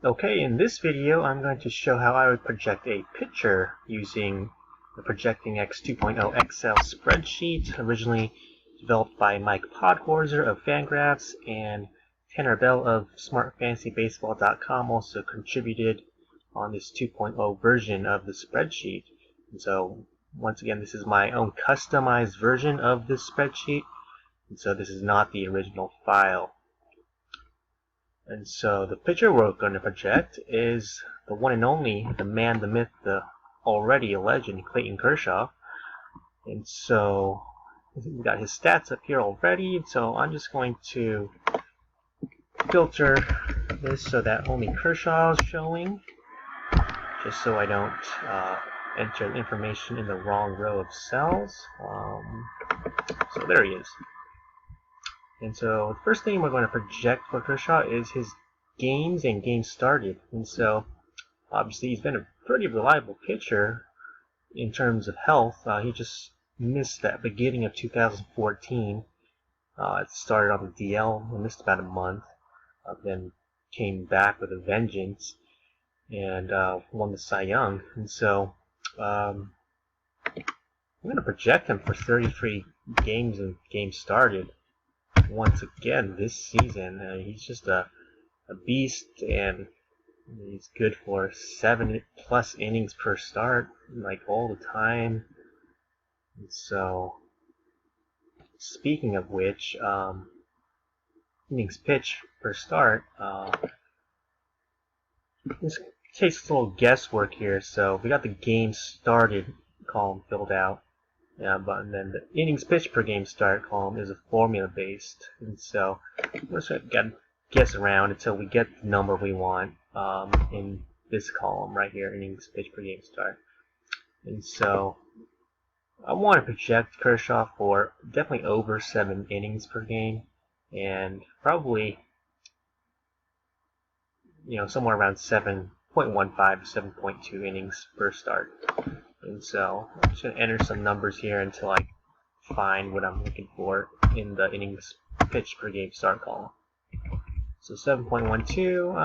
Okay, in this video I'm going to show how I would project a picture using the Projecting X 2.0 Excel spreadsheet, originally developed by Mike Podhorzer of FanGraphs, and Tanner Bell of SmartFantasyBaseball.com also contributed on this 2.0 version of the spreadsheet. And so, once again, this is my own customized version of this spreadsheet, and so this is not the original file. And so the picture we're going to project is the one and only, the man, the myth, the already a legend, Clayton Kershaw. And so we got his stats up here already, so I'm just going to filter this so that only Kershaw is showing, just so I don't enter information in the wrong row of cells. So there he is. And so the first thing we're going to project for Kershaw is his games and games started. And so obviously he's been a pretty reliable pitcher in terms of health. He just missed that beginning of 2014. It started on the DL and missed about a month. Then came back with a vengeance and won the Cy Young. And so I'm going to project him for 33 games and games started. Once again this season, he's just a beast, and he's good for 7+ innings per start, like all the time. And so, speaking of which, innings pitch per start, this takes a little guesswork here. So we got the games started column filled out. But then the innings pitched per game start column is a formula based, and so we're just gonna guess around until we get the number we want in this column right here, innings pitched per game start. And so I want to project Kershaw for definitely over 7 innings per game, and probably somewhere around 7.15 to 7.2 innings per start. And so I'm just going to enter some numbers here until I find what I'm looking for in the innings pitched per game start column. So 7.12,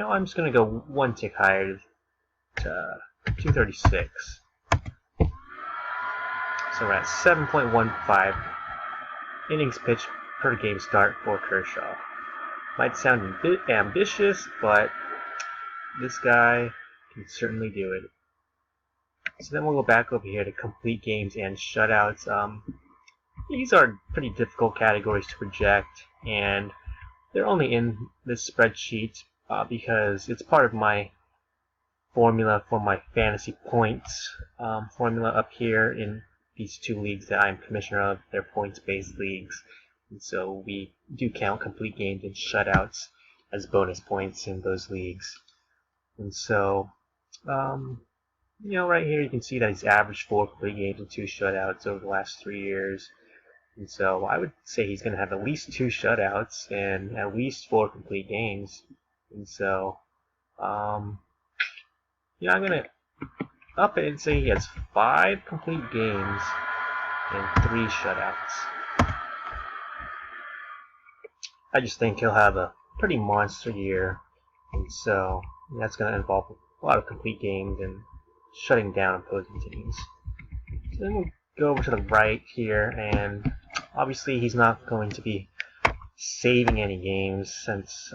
I'm just going to go one tick higher to 236. So we're at 7.15 innings pitched per game start for Kershaw. Might sound a bit ambitious, but this guy can certainly do it. So then we'll go back over here to complete games and shutouts. These are pretty difficult categories to project, and they're only in this spreadsheet because it's part of my formula for my fantasy points formula up here in these 2 leagues that I'm commissioner of. They're points-based leagues, and so we do count complete games and shutouts as bonus points in those leagues. And so right here you can see that he's averaged 4 complete games and 2 shutouts over the last 3 years. And so I would say he's going to have at least 2 shutouts and at least 4 complete games. And so, I'm going to up it and say he has 5 complete games and 3 shutouts. I just think he'll have a pretty monster year. And so that's going to involve a lot of complete games and shutting down opposing teams. So then we'll go over to the right here, and obviously he's not going to be saving any games since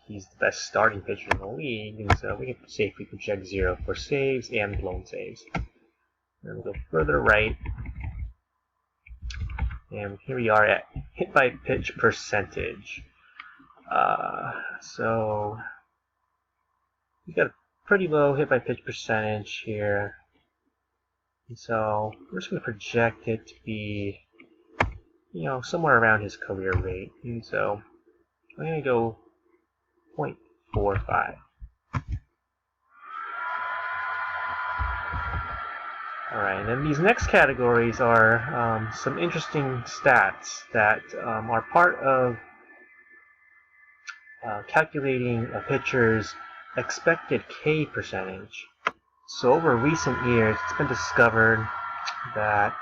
he's the best starting pitcher in the league, and so we can safely project 0 for saves and blown saves. And we'll go further right, and here we are at hit by pitch percentage. So we got a pretty low hit by pitch percentage here, and so we're just going to project it to be somewhere around his career rate. And so I'm going to go 0.45. Alright, and then these next categories are some interesting stats that are part of calculating a pitcher's expected K percentage. So over recent years, it's been discovered that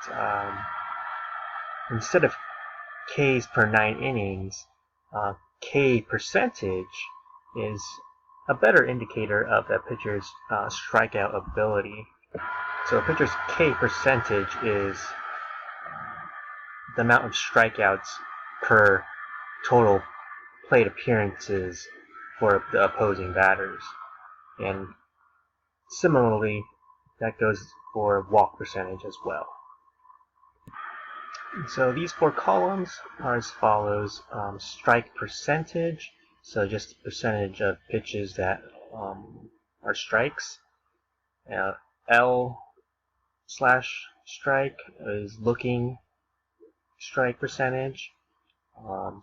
instead of Ks per 9 innings, K percentage is a better indicator of a pitcher's strikeout ability. So a pitcher's K percentage is the amount of strikeouts per total plate appearances for the opposing batters. And similarly, that goes for walk percentage as well. So these four columns are as follows: strike percentage, so just the percentage of pitches that are strikes. L slash strike is looking strike percentage.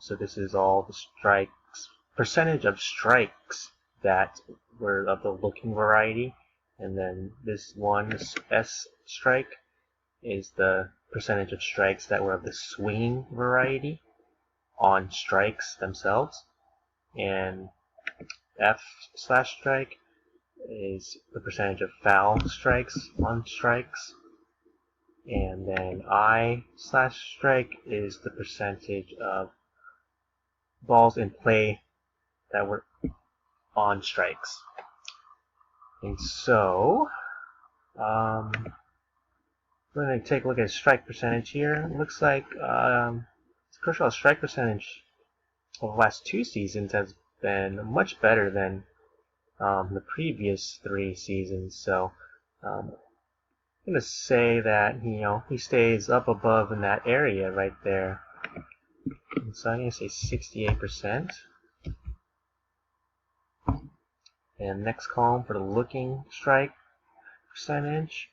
So this is all the strikes, percentage of strikes that were of the looking variety. And then this one, this S strike, is the percentage of strikes that were of the swinging variety on strikes themselves. And F slash strike is the percentage of foul strikes on strikes. And then I slash strike is the percentage of balls in play that were on strikes. And so, we're going to take a look at strike percentage here. It looks like Kershaw's strike percentage over the last 2 seasons has been much better than the previous 3 seasons. So I'm going to say that he stays up above in that area right there. And so I'm going to say 68%. And next column for the looking strike percentage.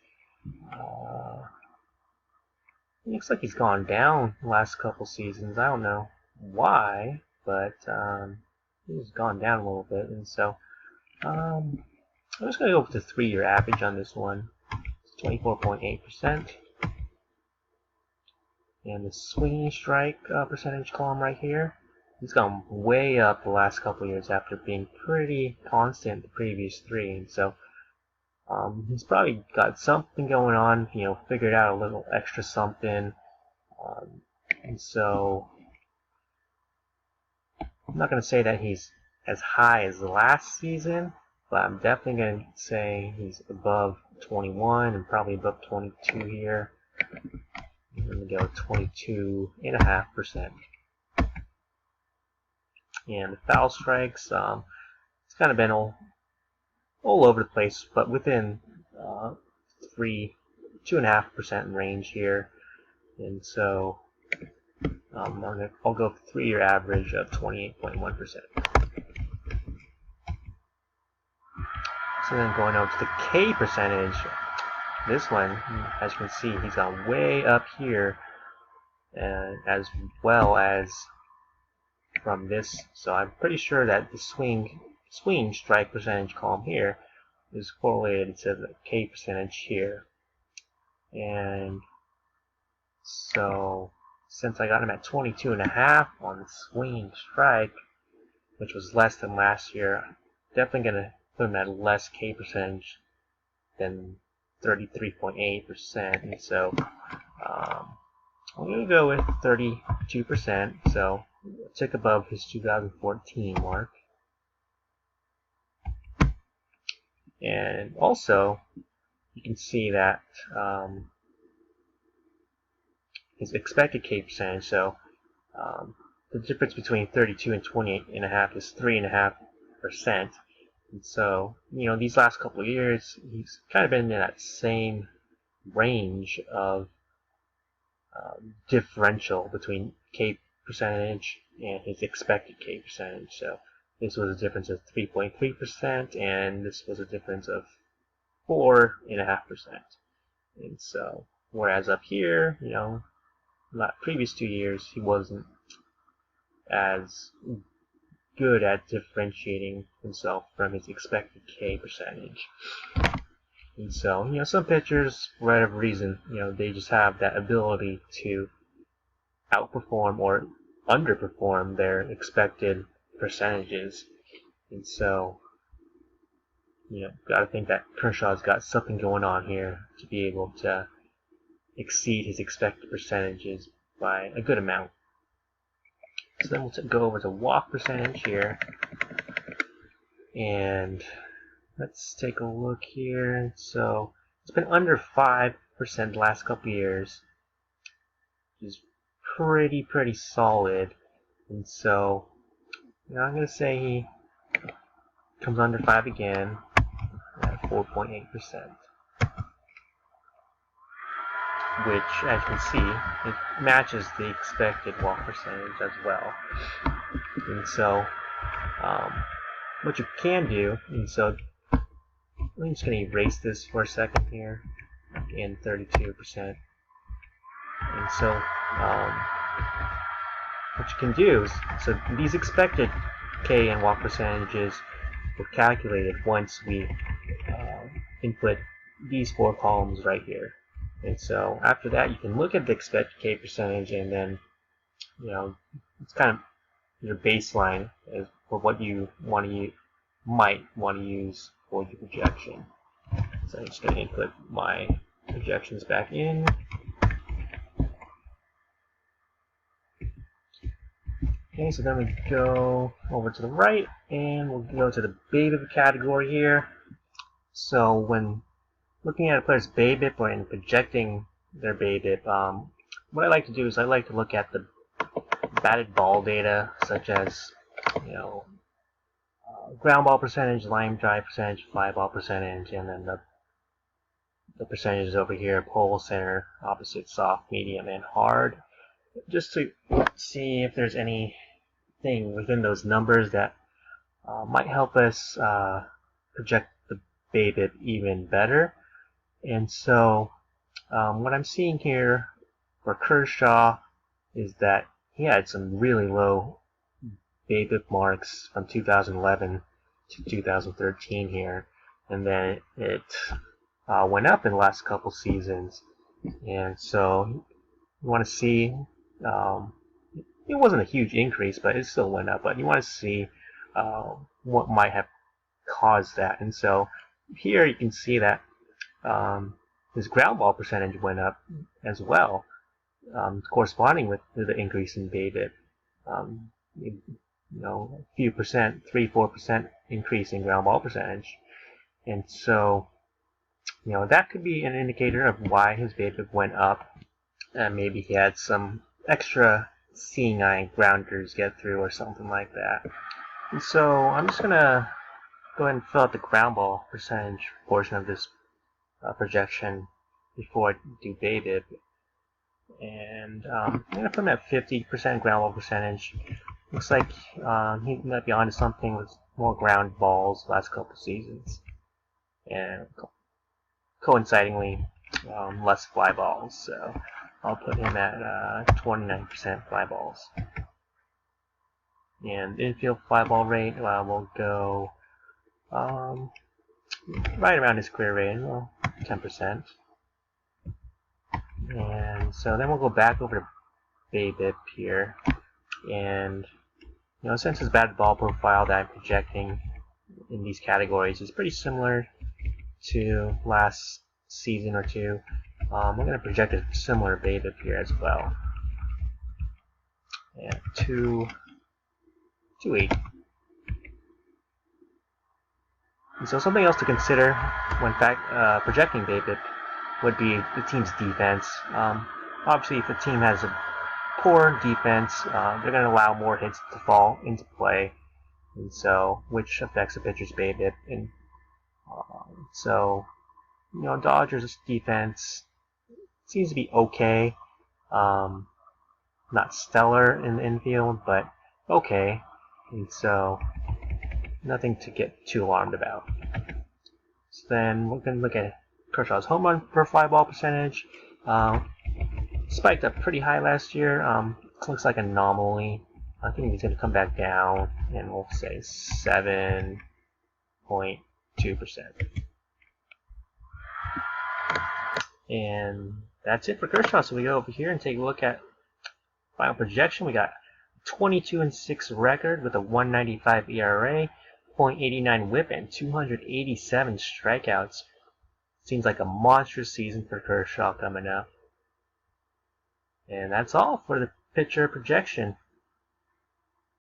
It looks like he's gone down the last couple seasons. I don't know why, but he's gone down a little bit. And so I'm just going to go with the 3-year average on this one. It's 24.8%. And the swinging strike percentage column right here, he's gone way up the last couple years after being pretty constant the previous 3. And so he's probably got something going on, figured out a little extra something. And so I'm not going to say that he's as high as last season, but I'm definitely going to say he's above 21 and probably above 22 here. I'm going to go 22.5%. And the foul strikes, it's kind of been all over the place, but within 2.5% range here. And so I'll go with the 3-year average of 28.1%. So then going over to the K percentage, this one, as you can see, he's gone way up here, and as well as from this. So I'm pretty sure that the swing strike percentage column here is correlated to the K percentage here. And so since I got him at 22.5 on the swinging strike, which was less than last year, I'm definitely going to put him at less K percentage than 33.8%. And so I'm going to go with 32%, so a tick above his 2014 mark. And also, you can see that his expected K percentage, so the difference between 32 and 28.5 is 3.5%. And so, these last couple of years, he's kind of been in that same range of differential between K percentage and his expected K percentage. So this was a difference of 3.3%, and this was a difference of 4.5%. And so, whereas up here, previous 2 years, he wasn't as good at differentiating himself from his expected K percentage. And so, some pitchers, for whatever reason, they just have that ability to outperform or underperform their expected percentages. And so, gotta think that Kershaw's got something going on here to be able to exceed his expected percentages by a good amount. So then we'll go over to walk percentage here. And let's take a look here. So it's been under 5% the last couple years, which is pretty solid. And so, you know, I'm going to say he comes under 5 again at 4.8%. Which, as you can see, it matches the expected walk percentage as well. And so, what you can do, and so I'm just going to erase this for a second here, and 32%. And so, what you can do is, so these expected K and walk percentages were calculated once we input these 4 columns right here. And so after that, you can look at the expected K percentage, and then, you know, it's kind of your baseline for what you want to might want to use for your projection. So I'm just going to input my projections back in. Okay, so then we go over to the right, and we'll go to the BABIP category here. So when looking at a player's BABIP or in projecting their BABIP, what I like to do is I like to look at the batted ball data, such as, you know, ground ball percentage, line drive percentage, fly ball percentage, and then the percentages over here: pole, center, opposite, soft, medium, and hard, just to see if there's anything within those numbers that might help us project the BABIP even better. And so what I'm seeing here for Kershaw is that he had some really low BABIP marks from 2011 to 2013 here, and then it went up in the last couple seasons. And so you want to see, it wasn't a huge increase, but it still went up, but you want to see what might have caused that. And so here you can see that his ground ball percentage went up as well, corresponding with the increase in BABIP. You know, a few percent, 3-4% increase in ground ball percentage. And so, you know, that could be an indicator of why his BABIP went up. And maybe he had some extra seeing eye grounders get through or something like that. And so I'm just going to go ahead and fill out the ground ball percentage portion of this projection before I do BABIP. And I'm going to put him at 50% ground ball percentage. Looks like he might be onto something with more ground balls last couple seasons, and coincidingly less fly balls. So I'll put him at 29% fly balls. And infield fly ball rate, we'll go right around his career rate, well, 10%. And so then we'll go back over to BABIP here, and you know, since his batted ball profile that I'm projecting in these categories is pretty similar to last season or two, I'm going to project a similar BABIP here as well. And 2.8. And so something else to consider when projecting BABIP would be the team's defense. Obviously, if a team has a poor defense, they're going to allow more hits to fall into play, and so which affects the pitcher's BABIP. And so, you know, Dodgers' defense seems to be okay, not stellar in the infield, but okay, and so nothing to get too alarmed about. So then we're going to look at Kershaw's home run per fly ball percentage. Spiked up pretty high last year. Looks like an anomaly. I think he's going to come back down, and we'll say 7.2%. And that's it for Kershaw. So we go over here and take a look at final projection. We got 22-6 record with a 1.95 ERA, 0.89 WHIP, and 287 strikeouts. Seems like a monstrous season for Kershaw coming up. And that's all for the pitcher projection.